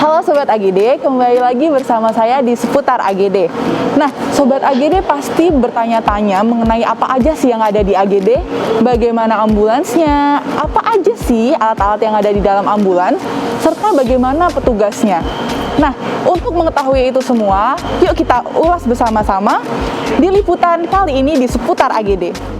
Halo Sobat AGD, kembali lagi bersama saya di seputar AGD. Nah, Sobat AGD pasti bertanya-tanya mengenai apa aja sih yang ada di AGD, bagaimana ambulansnya, apa aja sih alat-alat yang ada di dalam ambulans, serta bagaimana petugasnya. Nah, untuk mengetahui itu semua, yuk kita ulas bersama-sama di liputan kali ini di seputar AGD.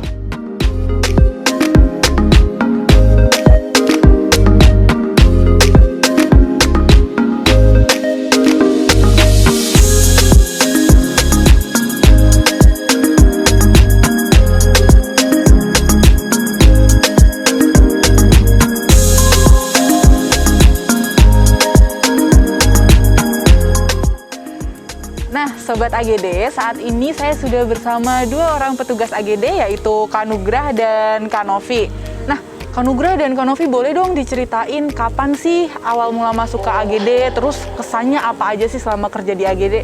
Nah, Sobat AGD, saat ini saya sudah bersama dua orang petugas AGD, yaitu Kak Nugrah dan Kak Novi. Nah, Kak Nugrah dan Kak Novi, boleh dong diceritain kapan sih awal mula masuk ke AGD, terus kesannya apa aja sih selama kerja di AGD?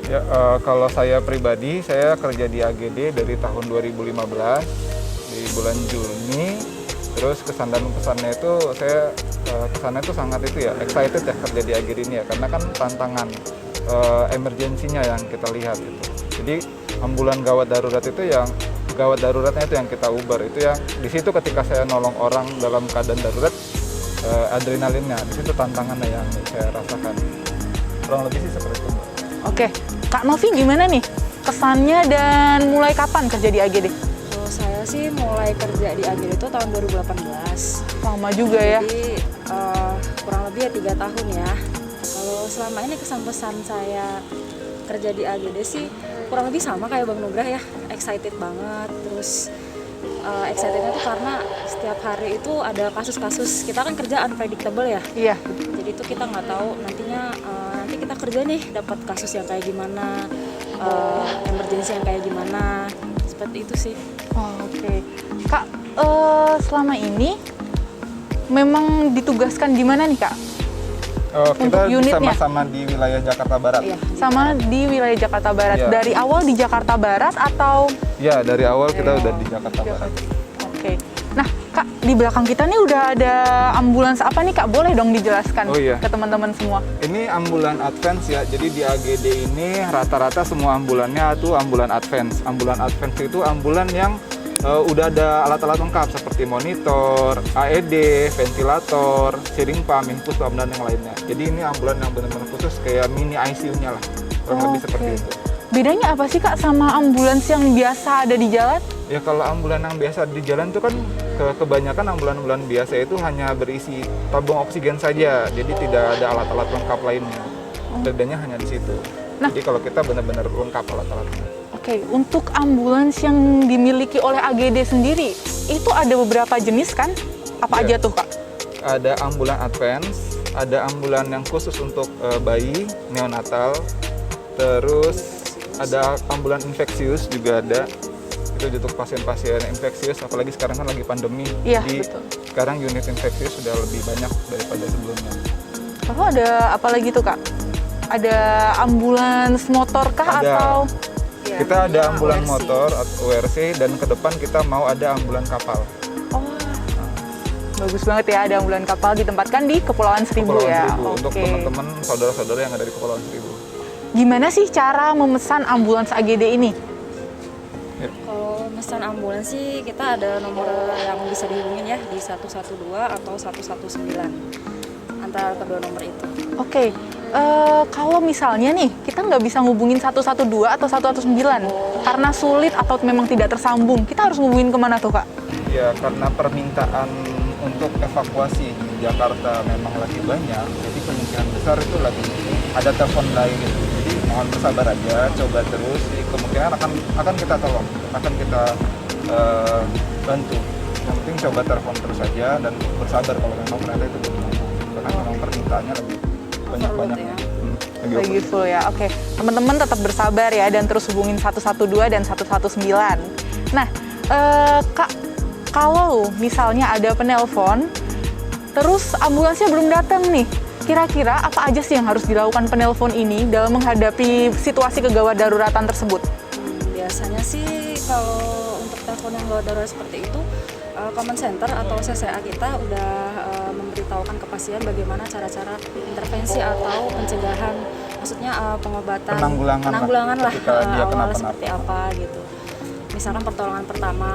Ya, kalau saya pribadi, saya kerja di AGD dari tahun 2015, di bulan Juni. Terus kesan dan pesannya itu, saya kesannya itu sangat excited ya kerja di AGD ini ya, karena kan tantangan emergensinya yang kita lihat gitu. Jadi ambulan gawat darurat itu yang gawat daruratnya itu yang kita uber, itu yang di situ ketika saya nolong orang dalam keadaan darurat, adrenalinnya di situ tantangannya yang saya rasakan. Kurang lebih sih seperti itu. Oke, Kak Novi gimana nih kesannya dan mulai kapan kerja di AGD? Kalau saya sih mulai kerja di AGD itu tahun 2018. Lama juga ya. Jadi kurang lebih ya 3 tahun ya. Kalau selama ini kesan-pesan saya kerja di AGD sih kurang lebih sama kayak Bang Nugrah ya, excited banget. Terus excitednya tuh karena setiap hari itu ada kasus-kasus, kita kan kerja unpredictable ya. Iya. Jadi itu kita nggak tahu nantinya nanti kita kerja nih dapat kasus yang kayak gimana, emergency yang kayak gimana, seperti itu sih. Oke. Kak, selama ini memang ditugaskan di mana nih Kak? Kita unitnya? sama-sama di wilayah Jakarta Barat. Iya. Sama di wilayah Jakarta Barat. Iya. Dari awal di Jakarta Barat atau? Ya, dari awal kita udah di Jakarta Barat. Oke. Nah, Kak, di belakang kita nih udah ada ambulans apa nih Kak? Boleh dong dijelaskan Oh, iya. ke teman-teman semua. Ini ambulan advance ya, jadi di AGD ini rata-rata semua ambulannya itu ambulan advance. Ambulan advance itu ambulan yang udah ada alat-alat lengkap seperti monitor, AED, ventilator, steering pump, infus pump, dan yang lainnya. Jadi ini ambulan yang benar-benar khusus kayak mini ICU-nya lah, kurang lebih seperti itu. Bedanya apa sih Kak sama ambulans yang biasa ada di jalan? Ya kalau ambulan yang biasa di jalan itu kan kebanyakan ambulan-ambulan biasa itu hanya berisi tabung oksigen saja, jadi tidak ada alat-alat lengkap lainnya. Bedanya hanya di situ. Nah. Jadi kalau kita benar-benar lengkap alat-alatnya. Oke, untuk ambulans yang dimiliki oleh AGD sendiri, itu ada beberapa jenis kan? Apa Iya. aja tuh Kak? Ada ambulan advance, ada ambulan yang khusus untuk bayi, neonatal, terus ada ambulan infeksius juga ada. Itu untuk pasien-pasien infeksius, apalagi sekarang kan lagi pandemi. Iya, Jadi betul. sekarang unit infeksius sudah lebih banyak daripada sebelumnya. Lalu ada apa lagi tuh Kak? Ada ambulans motor kah Ada. atau? Ya, Kita ada ambulan ORC. motor atau ORC, dan ke depan kita mau ada ambulan kapal. Oh, bagus banget ya, ada ambulan kapal ditempatkan di Kepulauan Seribu Kepulauan ya. Seribu, untuk Oke. teman-teman saudara-saudara yang ada di Kepulauan Seribu. Gimana sih cara memesan ambulans AGD ini? Kalau pesan ambulans sih kita ada nomor yang bisa dihubungin ya di 112 atau 119, antara kedua nomor itu. Oke, kalau misalnya nih kita nggak bisa ngubungin 112 atau 119 karena sulit atau memang tidak tersambung, kita harus ngubungin kemana tuh Kak? Ya, karena permintaan untuk evakuasi di Jakarta memang lagi banyak, jadi kemungkinan besar itu lagi ada telepon lain gitu. Jadi mohon bersabar aja, coba terus. Jadi kemungkinan akan kita tolong, akan kita bantu. Yang penting coba telepon terus aja dan bersabar kalau memang ternyata itu belum mampu. Karena memang permintaannya lebih banyak-banyaknya. Lagi full ya. Oke, teman-teman tetap bersabar ya dan terus hubungin 112 dan 119. Nah, Kak, kalau misalnya ada penelpon, terus ambulansnya belum datang nih, kira-kira apa aja sih yang harus dilakukan penelpon ini dalam menghadapi situasi kegawat daruratan tersebut? Biasanya sih kalau untuk telepon apapun yang gawat darurat seperti itu, command center atau CCA kita udah memberitahukan ke pasien bagaimana cara-cara intervensi atau pencegahan, maksudnya pengobatan, penanggulangan lah ketika dia awalnya kenapa-napa. seperti apa gitu. Misalkan pertolongan pertama,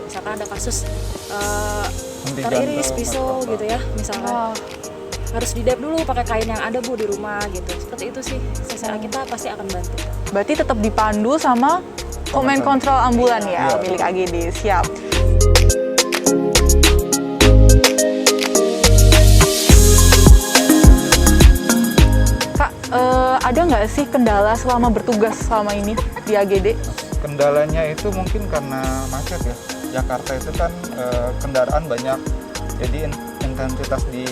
misalkan ada kasus Henti teriris jantung pisau atau apa. gitu ya, misalkan Wah, harus didep dulu pakai kain yang ada Bu di rumah gitu. Seperti itu sih, CCA kita pasti akan bantu. berarti tetap dipandu sama command control ambulan ya, Iya. milik AGD. Siap. Kak, ada nggak sih kendala selama bertugas selama ini di AGD? Kendalanya itu mungkin karena macet ya. Jakarta itu kan kendaraan banyak, jadi intensitas di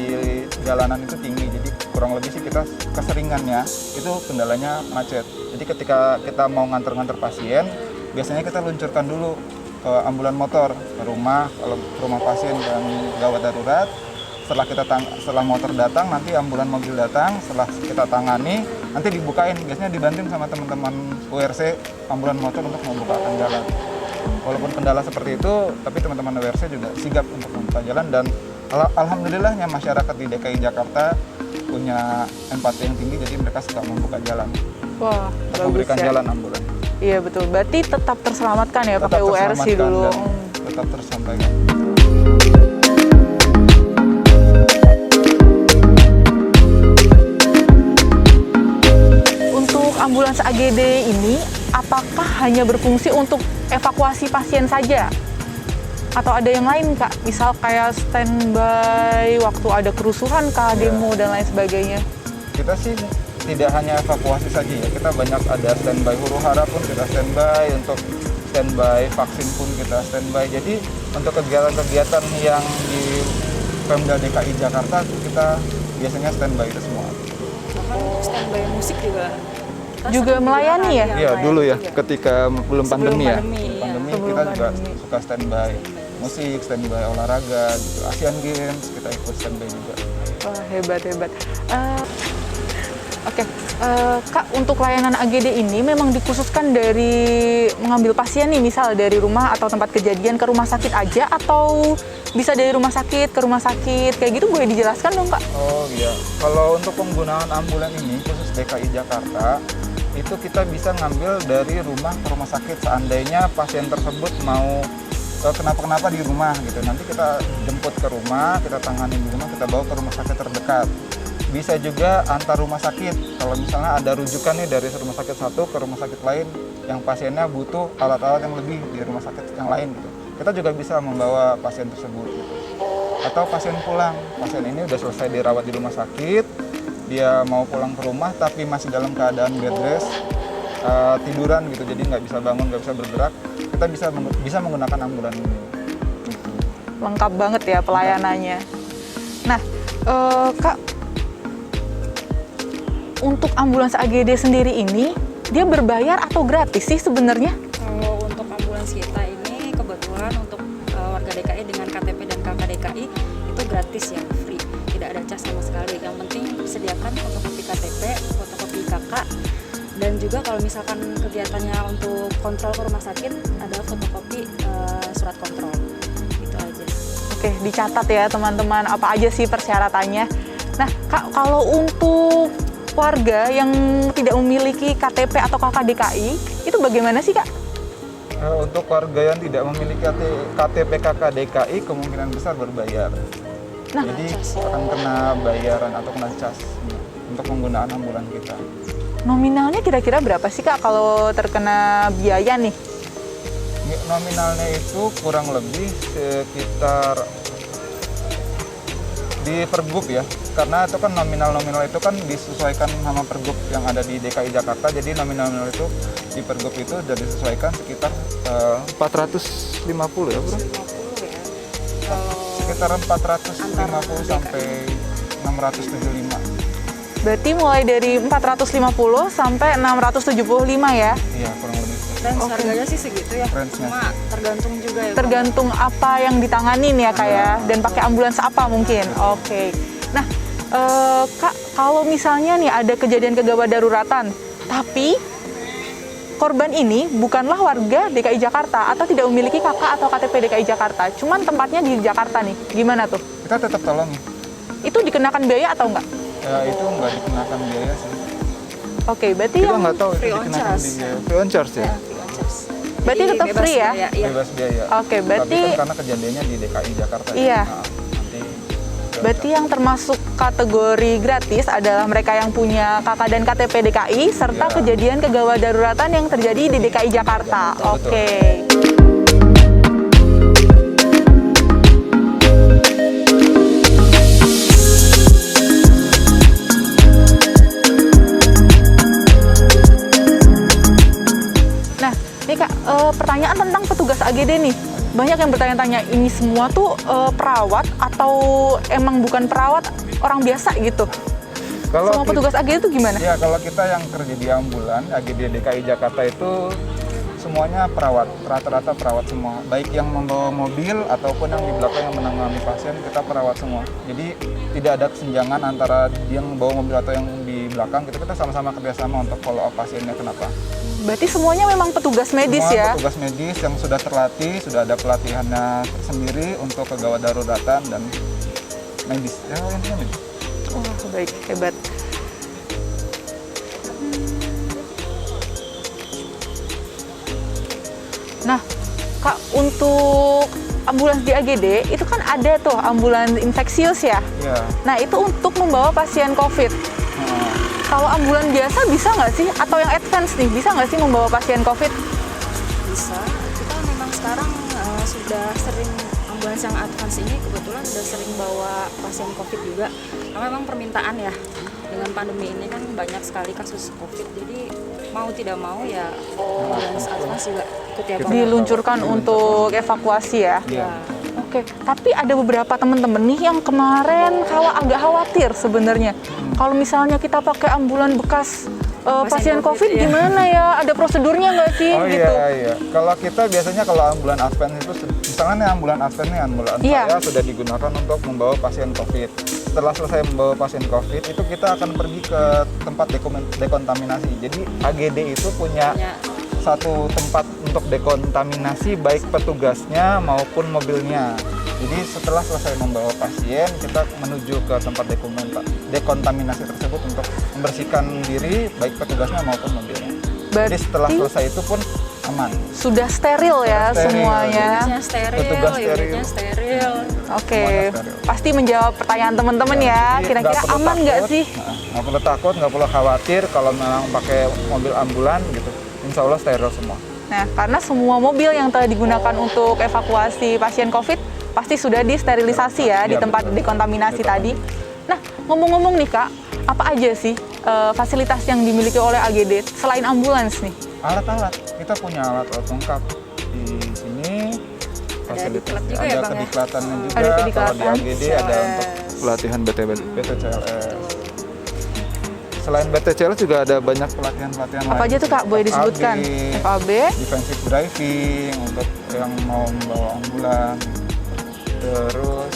jalanan itu tinggi. Jadi kurang lebih sih kita keseringannya itu kendalanya macet. Jadi ketika kita mau nganter-nganter pasien, biasanya kita luncurkan dulu ambulan motor ke rumah, kalau ke rumah pasien yang gawat darurat. Setelah motor datang, nanti ambulan mobil datang. Setelah kita tangani, nanti dibukain. Biasanya dibantuin sama teman-teman URC ambulan motor untuk membukakan jalan. Walaupun kendala seperti itu, tapi teman-teman URC juga sigap untuk membuka jalan, dan alhamdulillahnya masyarakat di DKI Jakarta punya empati yang tinggi, jadi mereka suka membuka jalan, Wah, bagus memberikan ya. jalan ambulan. Iya betul. Berarti tetap terselamatkan ya Tetap pakai URC terselamatkan dulu. dan tetap tersampaikan. Untuk ambulans AGD ini, apakah hanya berfungsi untuk evakuasi pasien saja? Atau ada yang lain, Kak? Misal kayak standby waktu ada kerusuhan, kah, demo, dan lain sebagainya. Kita sih tidak hanya evakuasi saja ya, kita banyak ada standby huru hara pun kita standby, untuk standby vaksin pun kita standby. Jadi untuk kegiatan-kegiatan yang di Pemda DKI Jakarta kita biasanya standby itu semua. Bahkan untuk standby musik juga. kita Juga sering melayani ya? digunakan, Iya dulu ya, juga. ketika belum Sebelum pandemi ya. pandemi, iya. Pandemi Sebelum kita juga pandemi. suka standby musik, standby olahraga, gitu. Asian Games kita ikut standby juga. Wah, hebat. Oke, Kak, untuk layanan AGD ini memang dikhususkan dari mengambil pasien nih, misal dari rumah atau tempat kejadian ke rumah sakit aja, atau bisa dari rumah sakit ke rumah sakit, kayak gitu, boleh dijelaskan dong, Kak? Oh iya, kalau untuk penggunaan ambulan ini khusus DKI Jakarta, itu kita bisa ngambil dari rumah ke rumah sakit. Seandainya pasien tersebut mau kenapa-kenapa di rumah gitu, nanti kita jemput ke rumah, kita tangani di rumah, kita bawa ke rumah sakit terdekat. Bisa juga antar rumah sakit, kalau misalnya ada rujukan nih dari rumah sakit satu ke rumah sakit lain yang pasiennya butuh alat-alat yang lebih di rumah sakit yang lain gitu, kita juga bisa membawa pasien tersebut gitu. Atau pasien pulang, pasien ini udah selesai dirawat di rumah sakit, dia mau pulang ke rumah tapi masih dalam keadaan bed rest, tiduran gitu, jadi nggak bisa bangun, nggak bisa bergerak, kita bisa menggunakan ambulan ini. Lengkap banget ya pelayanannya. Nah, Kak, untuk ambulans AGD sendiri ini, dia berbayar atau gratis sih sebenarnya? Kalau untuk ambulans kita ini kebetulan untuk warga DKI dengan KTP dan KK DKI itu gratis ya, free, tidak ada cas sama sekali. Yang penting sediakan fotokopi KTP, fotokopi KK, dan juga kalau misalkan kegiatannya untuk kontrol ke rumah sakit ada fotokopi surat kontrol. Itu aja. Oke, dicatat ya teman-teman, apa aja sih persyaratannya. Nah, Kak, kalau untuk warga yang tidak memiliki KTP atau KK DKI, itu bagaimana sih, Kak? Untuk warga yang tidak memiliki KTP KK DKI kemungkinan besar berbayar. Nah, Jadi akan kena bayaran atau kena cas untuk penggunaan ambulan kita. nominalnya kira-kira berapa sih, Kak, kalau terkena biaya nih? Nominalnya itu kurang lebih sekitar di Pergub ya, karena itu kan nominal itu kan disesuaikan sama Pergub yang ada di DKI Jakarta. Jadi nominal itu di Pergub itu sudah disesuaikan sekitar 450 ya bro, 50 ya. Kalau sekitar 450 sampai 675. Berarti mulai dari 450 sampai 675 ya? Iya kurang lebih. range Oke. harganya sih segitu ya. Range-nya Cuma tergantung juga ya. Tergantung apa yang ditanganin ya, Kak ya, dan pakai ambulans apa mungkin. Oke. Nah, Kak, kalau misalnya nih ada kejadian kegawat daruratan, tapi korban ini bukanlah warga DKI Jakarta atau tidak memiliki KK atau KTP DKI Jakarta, cuman tempatnya di Jakarta nih. Gimana tuh? Kita tetap tolongin. Itu dikenakan biaya atau enggak? Ya, itu nggak dikenakan biaya sih. Oke, berarti Kita yang nggak tahu itu free on dikenakan charge. biaya. Free on charge ya? Free on charge. Berarti Jadi tetap bebas free ya? biaya, iya. Bebas biaya. Oke, berarti Tapi kan karena kejadiannya di DKI Jakarta. Iya. Ya. Nah, nanti free on berarti charge. yang termasuk kategori gratis adalah mereka yang punya KK dan KTP DKI serta Iya. kejadian kegawat daruratan yang terjadi di DKI Jakarta. Betul, Oke. Nah, nih Kak, pertanyaan tentang petugas AGD nih. Banyak yang bertanya-tanya, ini semua tuh perawat atau emang bukan perawat, orang biasa gitu? Kalau Semua petugas AGD itu gimana? Ya, kalau kita yang kerja di ambulan, AGD DKI Jakarta itu semuanya perawat, rata-rata perawat semua. Baik yang membawa mobil ataupun yang di belakang yang menangani pasien, kita perawat semua. Jadi tidak ada kesenjangan antara yang membawa mobil atau yang di belakang, kita sama-sama kerjasama untuk follow up pasiennya kenapa. Berarti semuanya memang petugas medis Semua ya? petugas medis yang sudah terlatih, sudah ada pelatihannya tersendiri untuk kegawat daruratan dan medis. Ya, intinya medis. Wah, baik, hebat. Nah, Kak, untuk ambulans di AGD, itu kan ada tuh ambulans infeksius ya? Ya. Nah, itu untuk membawa pasien COVID. Nah, Kalau ambulan biasa bisa nggak sih? Atau yang advance nih, bisa nggak sih membawa pasien COVID? Bisa. Kita memang sekarang sudah sering ambulans yang advance ini kebetulan sudah sering bawa pasien COVID juga. Karena memang permintaan ya. Dengan pandemi ini kan banyak sekali kasus COVID. Jadi mau tidak mau ya ambulans advance juga ikut ya Bang. Diluncurkan untuk evakuasi ya? iya. Oke, tapi ada beberapa teman-teman nih yang kemarin agak khawatir sebenarnya. Kalau misalnya kita pakai ambulan bekas pasien COVID, iya. gimana ya? Ada prosedurnya nggak sih? Oh gitu. iya. Kalau kita biasanya kalau ambulan advance itu, misalnya nih ambulan advance nih, ambulan Iya. saya sudah digunakan untuk membawa pasien COVID. Setelah selesai membawa pasien COVID, itu kita akan pergi ke tempat dekontaminasi. Jadi AGD itu punya satu tempat untuk dekontaminasi baik petugasnya maupun mobilnya. Jadi setelah selesai membawa pasien, kita menuju ke tempat dekontaminasi tersebut untuk membersihkan diri baik petugasnya maupun mobilnya. Jadi setelah selesai itu pun aman. Sudah steril ya Sudah steril. semuanya. Unitnya steril, Petugas steril. unitnya steril. Oke, Semuanya steril. pasti menjawab pertanyaan teman-teman ya. Jadi Kira-kira nggak perlu aman nggak takut, sih? Nggak perlu takut, nggak perlu khawatir kalau memang pakai mobil ambulan gitu. Insya Allah steril semua. Nah, karena semua mobil yang telah digunakan untuk evakuasi pasien COVID pasti sudah disterilisasi ya di Iya, tempat betul. dekontaminasi Betul. tadi. Nah, ngomong-ngomong nih Kak, apa aja sih fasilitas yang dimiliki oleh AGD selain ambulans nih? Alat-alat, kita punya alat-alat lengkap di sini. diklat juga ada ya, Bang, ya? kediklatannya juga. Ada Kalau kediklatan. di AGD ada untuk pelatihan BTCLS. Selain BTCLS juga ada banyak pelatihan-pelatihan Apa lain. aja tuh Kak, boleh disebutkan? FAB, Defensive driving untuk yang mau membawa ambulan. Terus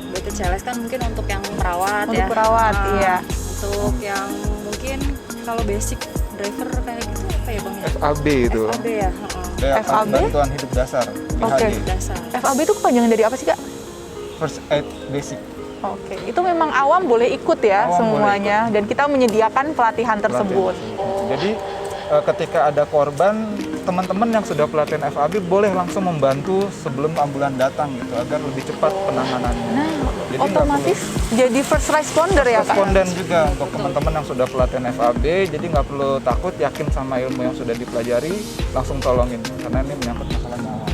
BTCLS kan mungkin untuk yang perawat Untuk ya. perawat, iya. Untuk yang mungkin kalau basic driver kayak gitu apa ya Bang ya? FAB itu. FAB ya. FAB? Bantuan hidup dasar. Oke. BHD. Dasar. FAB itu kepanjangan dari apa sih Kak? First aid basic. Oke, itu memang awam boleh ikut ya Awam semuanya dan kita menyediakan pelatihan tersebut. Jadi ketika ada korban, teman-teman yang sudah pelatihan FAB boleh langsung membantu sebelum ambulan datang gitu agar lebih cepat penanganannya. Nah, Jadi nggak otomatis jadi first responder ya Kak? responden juga untuk teman-teman yang sudah pelatihan FAB, jadi nggak perlu takut, yakin sama ilmu yang sudah dipelajari, langsung tolongin karena ini menyangkut masalah nyawa.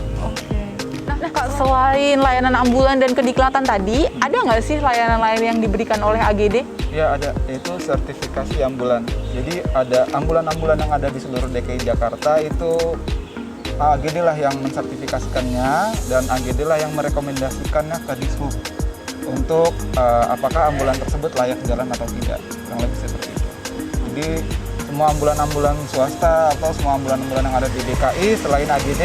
Nah Kak, selain layanan ambulan dan kediklatan tadi, ada nggak sih layanan lain yang diberikan oleh AGD? Ya ada, yaitu sertifikasi ambulan. Jadi ada ambulan-ambulan yang ada di seluruh DKI Jakarta itu AGD lah yang mensertifikasikannya dan AGD lah yang merekomendasikannya ke Dishub untuk apakah ambulan tersebut layak jalan atau tidak, kurang lebih seperti itu. Jadi semua ambulan-ambulan swasta atau semua ambulan-ambulan yang ada di DKI selain AGD,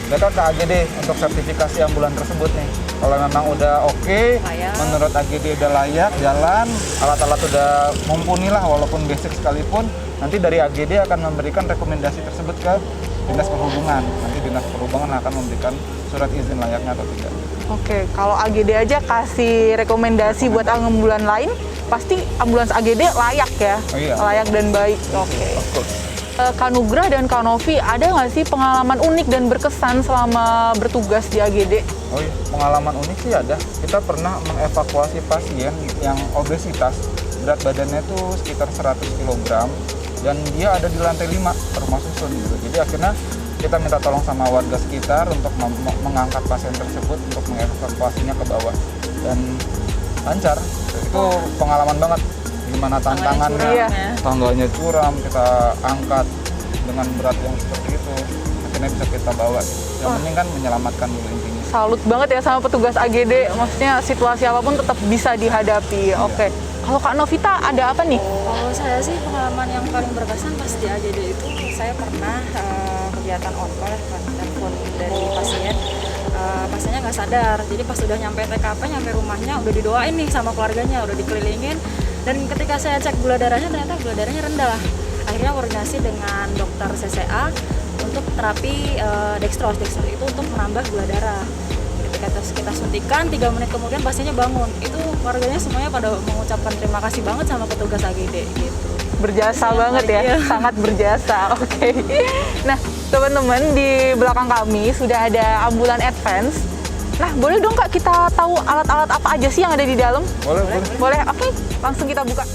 mereka ke AGD untuk sertifikasi ambulan tersebut nih. Kalau memang udah oke, Layak. menurut AGD udah layak jalan, alat-alat udah mumpuni lah walaupun basic sekalipun, nanti dari AGD akan memberikan rekomendasi tersebut ke Dinas Perhubungan. Nanti Dinas Perhubungan akan memberikan surat izin layaknya atau tidak. Oke, kalau AGD aja kasih rekomendasi buat ambulan lain, pasti ambulans AGD layak ya? Oh iya. Layak dan baik. Oke. Of course. Kak Nugrah dan Kak Novi, ada nggak sih pengalaman unik dan berkesan selama bertugas di AGD? Oh iya, pengalaman unik sih ada. Kita pernah mengevakuasi pasien yang obesitas, berat badannya tuh sekitar 100 kg, dan dia ada di lantai 5 rumah susun gitu. Jadi akhirnya kita minta tolong sama warga sekitar untuk mengangkat pasien tersebut untuk mengevakuasinya ke bawah, dan lancar. Itu pengalaman banget. Gimana tantangannya, tangganya curam, kita angkat dengan berat yang seperti itu, akhirnya bisa kita bawa. Yang penting kan menyelamatkan dulu intinya. Salut banget ya sama petugas AGD, maksudnya situasi apapun tetap bisa dihadapi. Oke. Kalau Kak Novita ada apa nih? Kalau saya sih pengalaman yang paling berkesan pas di AGD itu saya pernah kegiatan on call, telepon dari pasien. Pasiennya nggak sadar, jadi pas udah nyampe TKP, nyampe rumahnya udah didoain nih sama keluarganya, udah dikelilingin. Dan ketika saya cek gula darahnya, ternyata gula darahnya rendah. Akhirnya koordinasi dengan dokter CCA untuk terapi dextrose. Dextrose itu untuk menambah gula darah. Ketika kita suntikan, 3 menit kemudian pasiennya bangun. Itu keluarganya semuanya pada mengucapkan terima kasih banget sama petugas AGD gitu. Berjasa banget ya, iya. sangat berjasa. Oke. Nah, teman-teman, di belakang kami sudah ada ambulan advance. Nah, boleh dong Kak kita tahu alat-alat apa aja sih yang ada di dalam? Boleh. Boleh, oke. Langsung kita buka.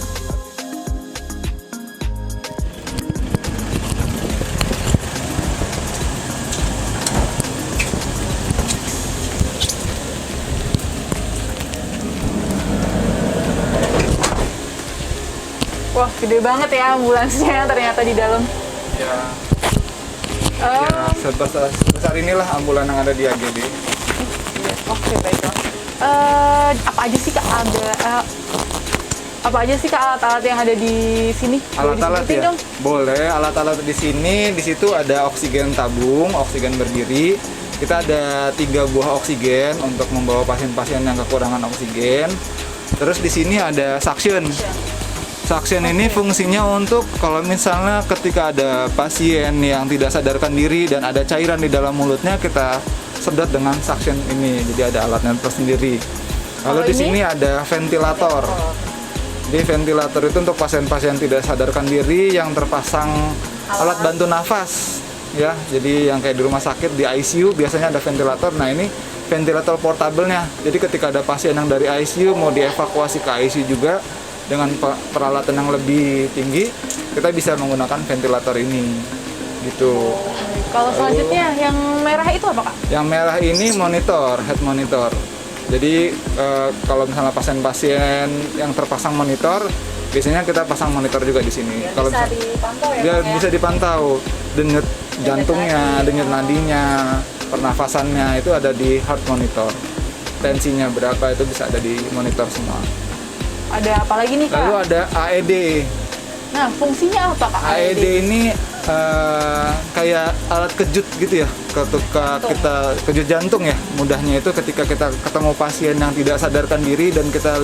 Wah, gede banget ya ambulansnya ternyata di dalam. Ya, sebesar inilah ambulan yang ada di AGD. Oke, baiklah. Apa aja sih Kak apa aja sih Kak alat-alat yang ada di sini? Boleh Alat-alat disebutin ya? dong? Boleh, alat-alat di sini, di situ ada oksigen tabung, oksigen berdiri. Kita ada 3 buah oksigen untuk membawa pasien-pasien yang kekurangan oksigen. Terus di sini ada suction. Suction ini fungsinya untuk kalau misalnya ketika ada pasien yang tidak sadarkan diri dan ada cairan di dalam mulutnya, kita sedot dengan suction ini. Jadi ada alatnya tersendiri. Lalu di sini ada ventilator. Di ventilator itu untuk pasien-pasien tidak sadarkan diri yang terpasang alat bantu nafas, ya. Jadi yang kayak di rumah sakit di ICU biasanya ada ventilator. Nah, ini ventilator portabelnya. Jadi ketika ada pasien yang dari ICU mau dievakuasi ke ICU juga dengan peralatan yang lebih tinggi, kita bisa menggunakan ventilator ini. Gitu. Kalau selanjutnya yang merah itu apa Kak? Yang merah ini monitor, head monitor. Jadi kalau misalnya pasien-pasien yang terpasang monitor, biasanya kita pasang monitor juga di sini. Kalau Bisa dipantau ya, biar Pak, ya? bisa dipantau denyut jantungnya, denyut nadinya, pernafasannya itu ada di heart monitor. Tensinya berapa itu bisa ada di monitor semua. Ada apa lagi nih Kak? Lalu ada AED. Nah, fungsinya apa Kak? AED ini kayak alat kejut gitu ya, ketika kita kejut jantung ya, mudahnya itu ketika kita ketemu pasien yang tidak sadarkan diri dan kita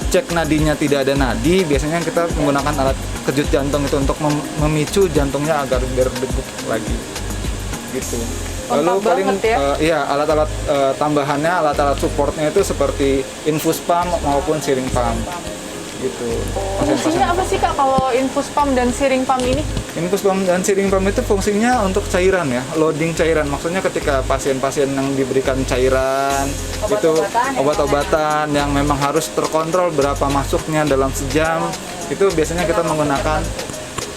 cek nadinya tidak ada nadi, biasanya kita menggunakan alat kejut jantung itu untuk memicu jantungnya agar berdegup lagi gitu. Lalu Lengkap paling banget ya. iya, alat-alat tambahannya, alat-alat supportnya itu seperti infus pump maupun syringe pump gitu. Fungsinya apa sih Kak kalau infus pump dan syringe pump ini? Infus pump dan syringe pump itu fungsinya untuk cairan ya, loading cairan. Maksudnya ketika pasien-pasien yang diberikan cairan itu obat-obatan yang memang harus terkontrol berapa masuknya dalam sejam, itu biasanya kita menggunakan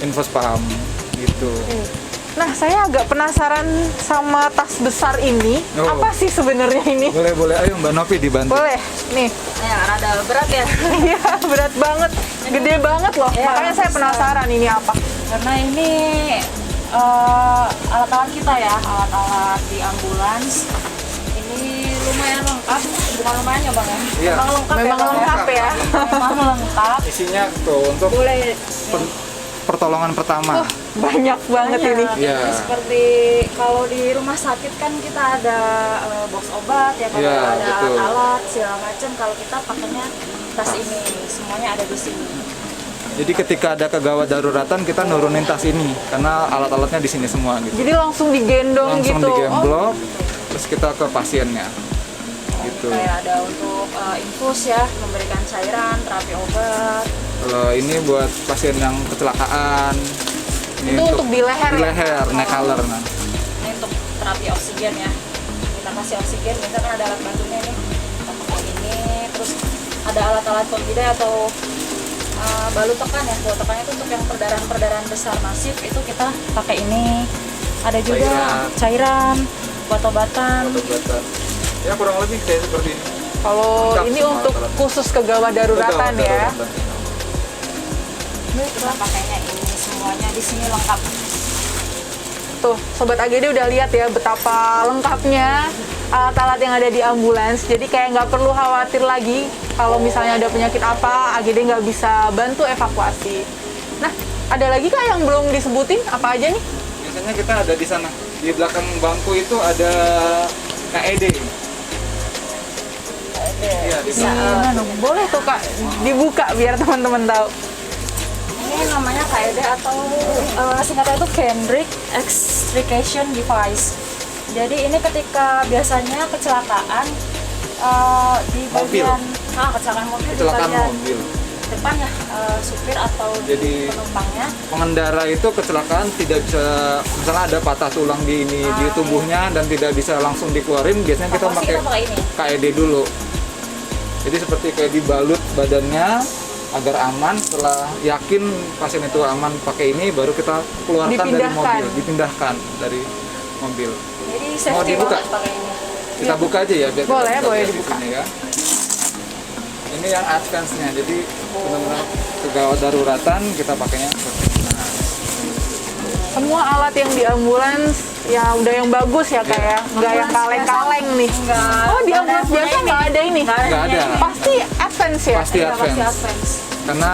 infus pump gitu. Nah, saya agak penasaran sama tas besar ini. Oh. Apa sih sebenarnya ini? Boleh, ayo Mbak Novi dibantu. Boleh, nih. Ya, rada berat ya. Iya, berat banget. Gede banget loh. Iya, Makanya saya besar. penasaran ini apa. Karena ini alat-alat kita ya, alat-alat di ambulans. Ini lumayan lengkap, bukan lumayan ya Bang ya? Iya. Memang lengkap Memang ya, Bang, lengkap ya. Memang lengkap. Isinya tuh untuk Boleh pertolongan pertama. Banyak banget ini. Iya. Ini seperti kalau di rumah sakit kan kita ada box obat ya, kalau Iya, ada betul. alat-alat segala macam. Kalau kita pakainya tas ini, semuanya ada di sini. Jadi ketika ada kegawat daruratan kita nurunin tas ini karena alat-alatnya di sini semua gitu. Jadi langsung digendong Langsung gitu. digemblok, terus kita ke pasiennya. Gitu. Kayak ada untuk infus ya, memberikan cairan, terapi obat. Kalau ini buat pasien yang kecelakaan. Ini Itu untuk di leher di ya? leher, neck collar. Nah. Ini untuk terapi oksigen ya. Kita kasih oksigen, biasanya kan ada alat bantunya nih. Kita pakai ini, terus ada alat-alat pembida atau balut tekan ya. Balut tekannya itu untuk yang perdarahan besar masif, itu kita pakai ini. Ada juga cairan, obat-obatan. Obat-obatan. Ya kurang lebih kayak seperti ini. Kalau Lengkap ini semua untuk alat-alat. khusus kegawat daruratan Kegawat ya. daruratan. Kita pakainya ini semuanya di sini lengkap. Tuh, Sobat AGD udah lihat ya betapa lengkapnya alat-alat yang ada di ambulans. Jadi kayak nggak perlu khawatir lagi kalau misalnya ada penyakit apa, AGD nggak bisa bantu evakuasi. Nah, ada lagi Kak yang belum disebutin? Apa aja nih? Biasanya kita ada di sana. Di belakang bangku itu ada KED. Iya, di Bisa. Mana? Boleh tuh Kak dibuka biar teman-teman tahu. Ini namanya KED atau singkatnya itu Kendrick Extrication Device. Jadi ini ketika biasanya kecelakaan di Mobil. bagian kecelakaan mobil di Kecelakaan bagian mobil. depan ya, supir atau Jadi- penumpangnya. Pengendara itu kecelakaan tidak bisa, misalnya ada patah tulang di di tubuhnya dan tidak bisa langsung dikeluarin, biasanya kita Pasti pakai kita pakai ini. KED dulu. Jadi seperti kayak dibalut badannya agar aman. Setelah yakin pasien itu aman pakai ini, baru kita keluarkan dari Dipindahkan. mobil, dipindahkan dari mobil. Jadi Mau safety dibuka? banget pakai ini. Kita buka aja ya biar Boleh, kita boleh lihat di dibuka. sini ya. Ini yang advance-nya, jadi benar-benar kegawat daruratan kita pakainya seperti ini. Nah, Semua alat yang di ambulans ya udah yang bagus ya Kak ya, nggak yang kaleng-kaleng nih. Enggak. Oh di ambulans biasa nggak ada ini? Nggak ada. Pasti advance ya? Pasti Iya, pasti advance. advance. Karena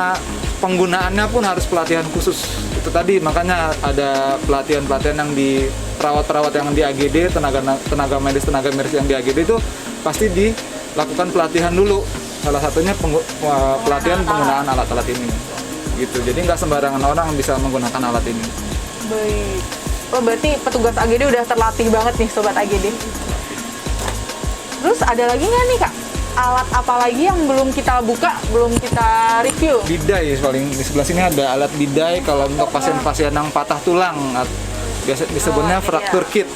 penggunaannya pun harus pelatihan khusus. Itu tadi makanya ada pelatihan-pelatihan yang di perawat-perawat yang di AGD, tenaga medis yang di AGD itu pasti dilakukan pelatihan dulu. Salah satunya pelatihan penggunaan alat-alat ini. Gitu. Jadi nggak sembarangan orang bisa menggunakan alat ini. Baik. Oh berarti petugas AGD udah terlatih banget nih Sobat AGD. Terus ada lagi nggak nih Kak? Alat apa lagi yang belum kita buka, belum kita review? Bidai paling di sebelah sini ada alat bidai kalau untuk pasien-pasien yang patah tulang. Biasa disebutnya fracture kit.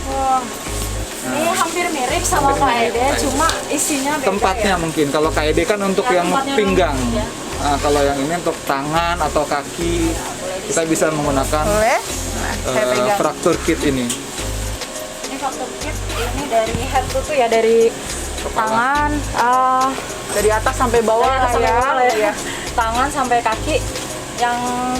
Wah. Ini hampir mirip sama Hampir mirip, KED, cuma isinya beda Tempatnya ya. mungkin kalau KED kan untuk Ya, yang tempatnya pinggang. memang, ya. Nah, kalau yang ini untuk tangan atau kaki kita bisa menggunakan Boleh? Nah, saya pegang. fracture kit ini. Ini fracture kit ini dari head to toe ya, dari tangan, Dari atas sampai bawah dari atas sampai ya. bawah ya. Iya. Tangan sampai kaki. Yang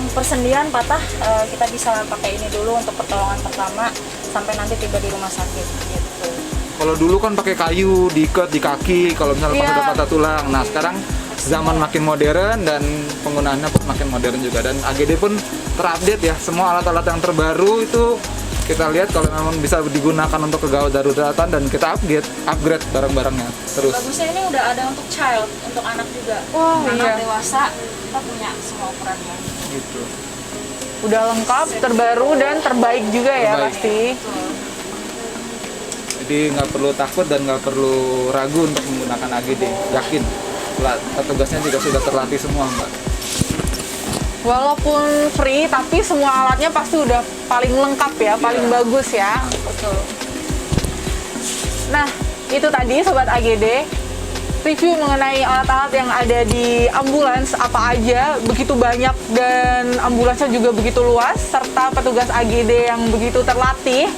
persendian patah kita bisa pakai ini dulu untuk pertolongan pertama sampai nanti tiba di rumah sakit gitu. Kalau dulu kan pakai kayu diikat di kaki kalau misalnya pas Iya. udah patah tulang. Nah, sekarang zaman makin modern dan penggunaannya pun makin modern juga, dan AGD pun terupdate ya. Semua alat-alat yang terbaru itu kita lihat kalau memang bisa digunakan untuk kegawat daruratan, dan kita upgrade barang-barangnya terus. Bagusnya ini udah ada untuk child, untuk anak juga. Wah, anak iya. dewasa kita punya semua ukurannya. Gitu. Udah lengkap, terbaru dan terbaik juga ya Terbaik. pasti. Jadi nggak perlu takut dan nggak perlu ragu untuk menggunakan AGD. Yakin, petugasnya juga sudah terlatih semua, Mbak. Walaupun free, tapi semua alatnya pasti udah paling lengkap ya, paling bagus ya. Betul. Nah, itu tadi Sobat AGD, review mengenai alat-alat yang ada di ambulans apa aja, begitu banyak dan ambulansnya juga begitu luas, serta petugas AGD yang begitu terlatih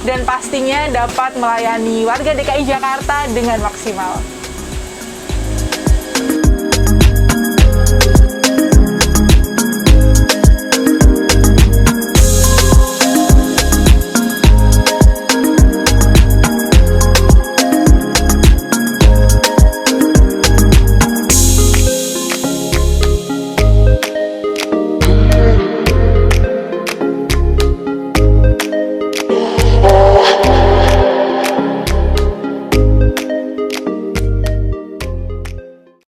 dan pastinya dapat melayani warga DKI Jakarta dengan maksimal.